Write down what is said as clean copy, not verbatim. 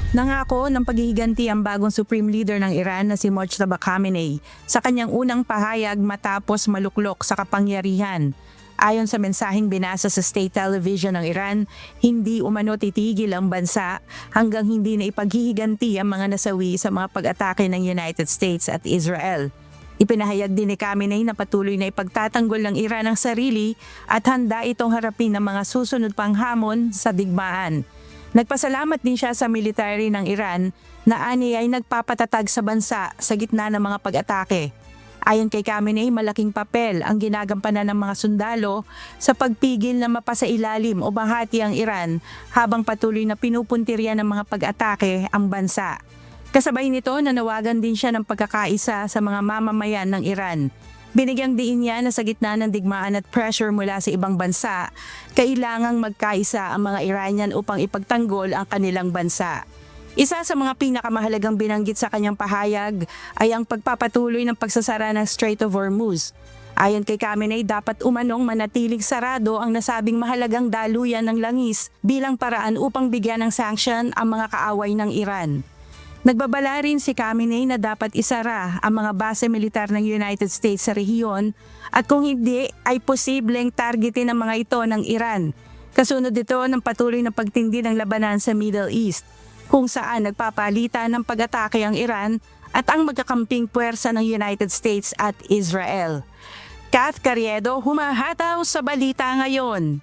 Nangako ng paghihiganti ang bagong Supreme Leader ng Iran na si Mojtaba Khamenei sa kanyang unang pahayag matapos maluklok sa kapangyarihan. Ayon sa mensaheng binasa sa state television ng Iran, hindi umano titigil ang bansa hanggang hindi na ipaghihiganti ang mga nasawi sa mga pag-atake ng United States at Israel. Ipinahayag din ni Khamenei na patuloy na ipagtatanggol ng Iran ang sarili at handa itong harapin ang mga susunod pang hamon sa digmaan. Nagpasalamat din siya sa military ng Iran na ani ay nagpapatatag sa bansa sa gitna ng mga pag-atake. Ayon kay Khamenei, malaking papel ang ginagampanan ng mga sundalo sa pagpigil na mapasailalim o bahati ang Iran habang patuloy na pinupuntirya ng mga pag-atake ang bansa. Kasabay nito, nanawagan din siya ng pagkakaisa sa mga mamamayan ng Iran. Binigyang diin niya na sa gitna ng digmaan at pressure mula sa ibang bansa, kailangang magkaisa ang mga Iranian upang ipagtanggol ang kanilang bansa. Isa sa mga pinakamahalagang binanggit sa kanyang pahayag ay ang pagpapatuloy ng pagsasara ng Strait of Hormuz. Ayon kay Khamenei, dapat umanong manatiling sarado ang nasabing mahalagang daluyan ng langis bilang paraan upang bigyan ng sanction ang mga kaaway ng Iran. Nagbabala rin si Khamenei na dapat isara ang mga base militar ng United States sa rehiyon at kung hindi ay posibleng targetin ang mga ito ng Iran. Kasunod ito ng patuloy na pagtindi ng labanan sa Middle East, kung saan nagpapalitan ng pag-atake ang Iran at ang magkakamping puwersa ng United States at Israel. Kath Carriedo, humahataw sa balita ngayon.